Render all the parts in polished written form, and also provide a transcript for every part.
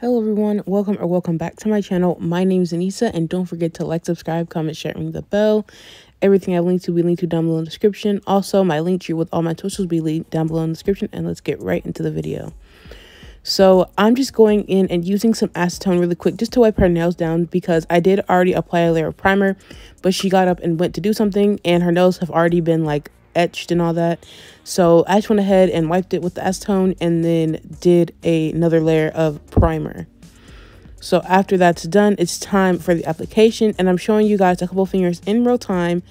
Hello everyone, welcome back to my channel. My name is Anisa, and don't forget to like, subscribe, comment, share, ring the bell. Everything I linked to will be linked to down below in the description. Also, my link tree with all my socials will be linked down below in the description, and let's get right into the video. So I'm just going in and using some acetone really quick just to wipe her nails down, because I did already apply a layer of primer, but she got up and went to do something and her nails have already been like etched and all that. So I just went ahead and wiped it with the acetone and then did another layer of primer. So after that's done, it's time for the application, and I'm showing you guys a couple fingers in real time.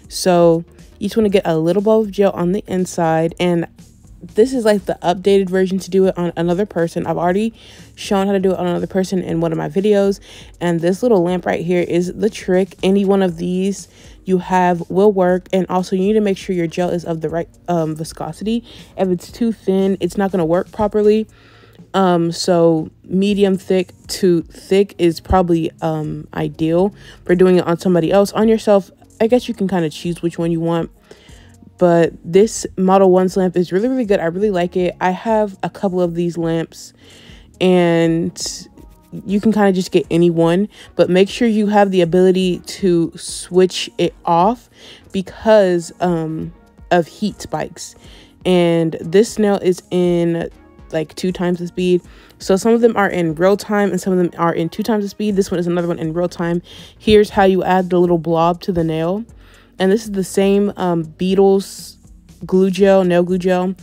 So you just want to get a little ball of gel on the inside, and this is like the updated version to do it on another person. I've already shown how to do it on another person in one of my videos, and this little lamp right here is the trick. Any one of these you have will work, and also you need to make sure your gel is of the right viscosity. If it's too thin, it's not going to work properly. So medium thick to thick is probably ideal for doing it on somebody else. On yourself, I guess you can kind of choose which one you want. But this Model 1's lamp is really good. I really like it. I have a couple of these lamps, and you can kind of just get any one, but make sure you have the ability to switch it off because of heat spikes. And this nail is in like 2 times the speed. So some of them are in real time and some of them are in 2 times the speed. This one is another one in real time. Here's how you add the little blob to the nail. And this is the same Beetles glue gel, nail glue gel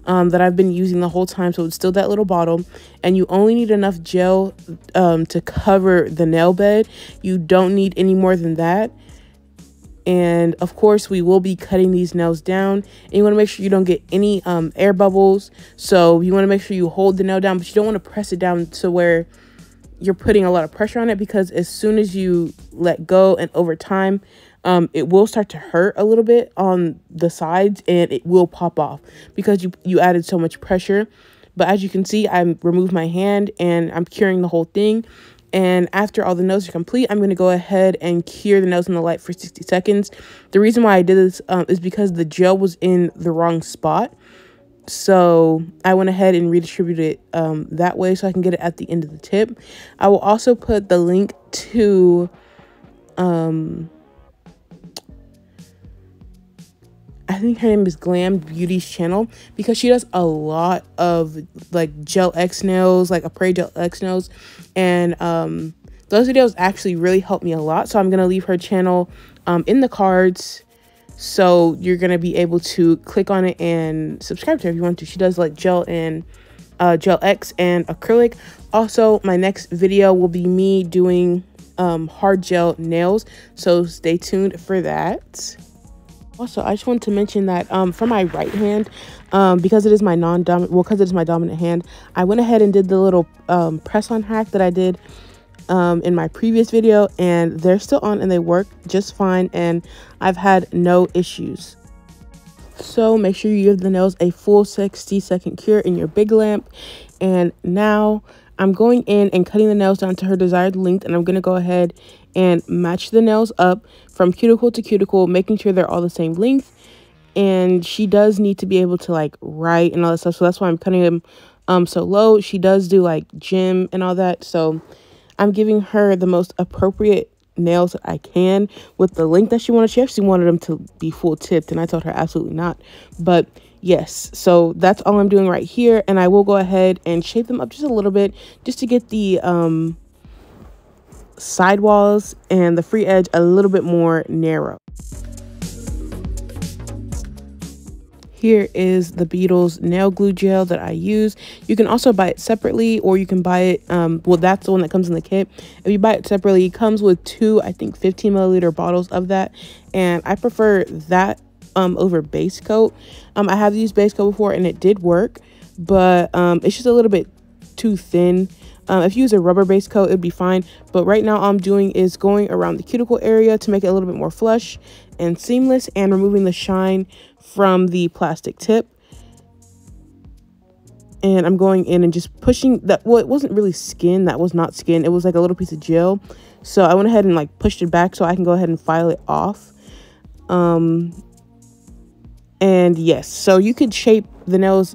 that I've been using the whole time. So it's still that little bottle, and you only need enough gel to cover the nail bed. You don't need any more than that. And of course, we will be cutting these nails down, and you want to make sure you don't get any air bubbles. So you want to make sure you hold the nail down, but you don't want to press it down to where you're putting a lot of pressure on it, because as soon as you let go and over time, it will start to hurt a little bit on the sides, and it will pop off because you added so much pressure. But as you can see, I removed my hand and I'm curing the whole thing. And after all the nails are complete, I'm going to go ahead and cure the nails in the light for 60 seconds. The reason why I did this is because the gel was in the wrong spot. So I went ahead and redistributed it that way so I can get it at the end of the tip. I will also put the link to I think her name is Glam Beauty's channel, because she does a lot of like Gel X nails, like Apres Gel X nails, and those videos actually really helped me a lot. So I'm gonna leave her channel in the cards, so you're gonna be able to click on it and subscribe to her if you want to. She does like gel and Gel X and acrylic. Also, my next video will be me doing hard gel nails, so stay tuned for that. Also, I just want to mention that for my right hand, because it is my because it is my dominant hand, I went ahead and did the little press-on hack that I did in my previous video, and they're still on and they work just fine, and I've had no issues. So make sure you give the nails a full 60-second cure in your big lamp. And now I'm going in and cutting the nails down to her desired length, and I'm going to go ahead and match the nails up from cuticle to cuticle, making sure they're all the same length. And she does need to be able to like write and all that stuff, so that's why I'm cutting them so low. She does do like gym and all that, so I'm giving her the most appropriate nails that I can with the length that she wanted. She actually wanted them to be full tipped, and I told her absolutely not. But yes, so that's all I'm doing right here, and I will go ahead and shape them up just a little bit just to get the sidewalls and the free edge a little bit more narrow. Here is the Beetles nail glue gel that I use. You can also buy it separately, or you can buy it well, that's the one that comes in the kit. If you buy it separately, it comes with 2, I think 15 milliliter bottles of that, and I prefer that over base coat. I have used base coat before and it did work, but it's just a little bit too thin. If you use a rubber base coat, it'd be fine. But right now, all I'm doing is going around the cuticle area to make it a little bit more flush and seamless, and removing the shine from the plastic tip. And I'm going in and just pushing that. Well, it wasn't really skin. That was not skin. It was like a little piece of gel. So I went ahead and like pushed it back so I can go ahead and file it off. And yes, so you could shape the nails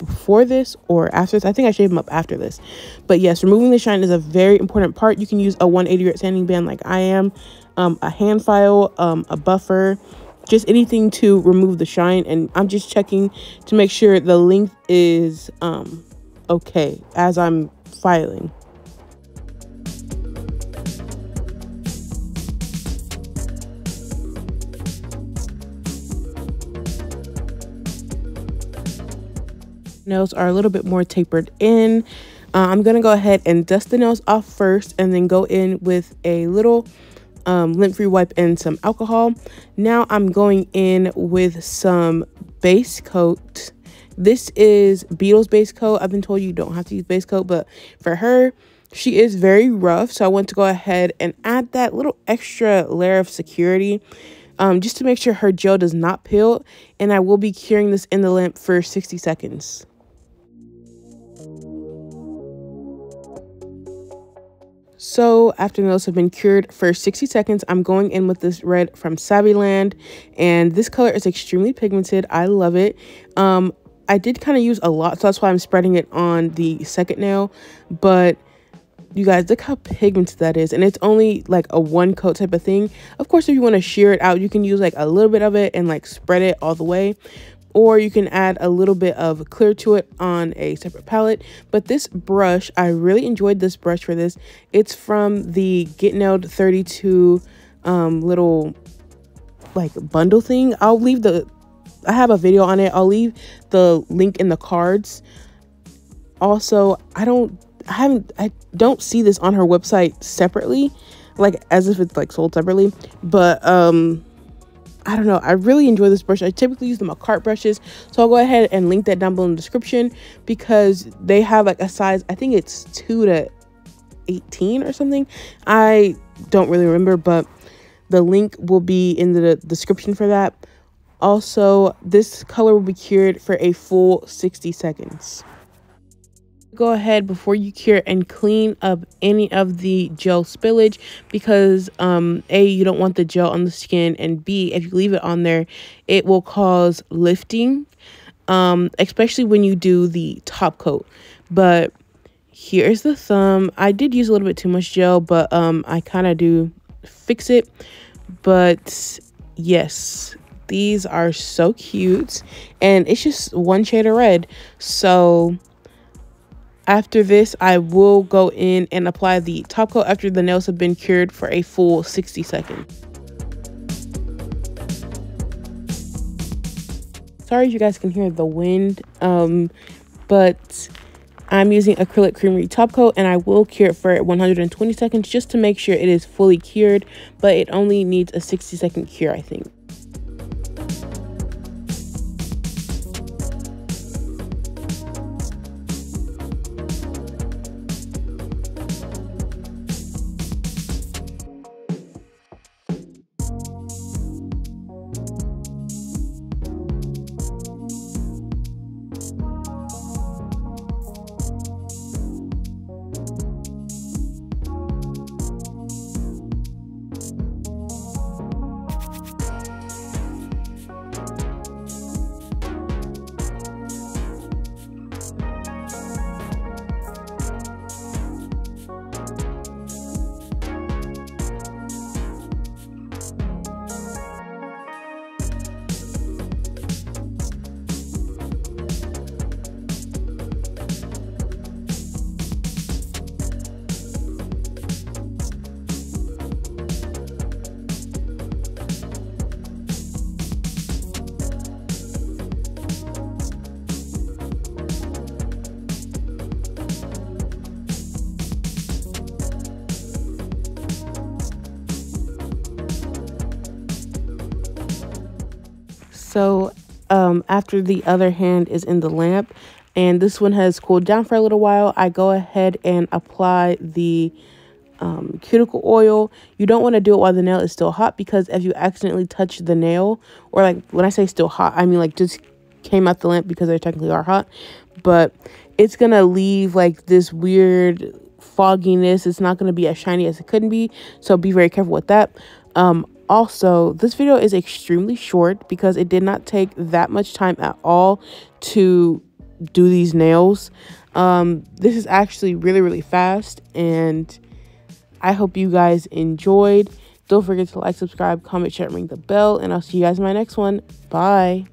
before this or after this. I think I shaved them up after this. But yes, removing the shine is a very important part. You can use a 180 grit sanding band like I am, a hand file, a buffer, just anything to remove the shine. And I'm just checking to make sure the length is okay as I'm filing. Nails are a little bit more tapered in. I'm gonna go ahead and dust the nails off first and then go in with a little lint-free wipe and some alcohol. Now I'm going in with some base coat. This is Beetles base coat. I've been told you don't have to use base coat, but for her, she is very rough, so I want to go ahead and add that little extra layer of security, just to make sure her gel does not peel. And I will be curing this in the lamp for 60 seconds. So after the nails have been cured for 60 seconds, I'm going in with this red from Savvyland, and this color is extremely pigmented. I love it. I did kind of use a lot, so that's why I'm spreading it on the second nail. But you guys, look how pigmented that is, and it's only like a one coat type of thing. Of course, if you want to shear it out, you can use like a little bit of it and like spread it all the way, or you can add a little bit of clear to it on a separate palette. But this brush, I really enjoyed this brush for this. It's from the Get Nailed 32 little like bundle thing. I have a video on it. I'll leave the link in the cards. Also, I don't see this on her website separately, like as if it's like sold separately. But I don't know, I really enjoy this brush. I typically use the Macart brushes, so I'll go ahead and link that down below in the description, because they have like a size, I think it's 2 to 18 or something. I don't really remember, but the link will be in the description for that. Also, this color will be cured for a full 60 seconds. Go ahead before you cure and clean up any of the gel spillage, because A, you don't want the gel on the skin, and B, if you leave it on there, it will cause lifting, especially when you do the top coat. But here's the thumb. I did use a little bit too much gel, but I kind of do fix it. But yes, these are so cute, and it's just one shade of red. So after this, I will go in and apply the top coat after the nails have been cured for a full 60 seconds. Sorry if you guys can hear the wind, but I'm using acrylic creamery top coat, and I will cure it for 120 seconds just to make sure it is fully cured, but it only needs a 60-second cure, I think. So after the other hand is in the lamp and this one has cooled down for a little while, I go ahead and apply the cuticle oil. You don't want to do it while the nail is still hot, because if you accidentally touch the nail, or like when I say still hot, I mean like just came out the lamp, because they technically are hot, but it's gonna leave like this weird fogginess. It's not gonna be as shiny as it could be, so be very careful with that. Also, this video is extremely short because it did not take that much time at all to do these nails. This is actually really, really fast, and I hope you guys enjoyed. Don't forget to like, subscribe, comment, share, ring the bell, and I'll see you guys in my next one. Bye.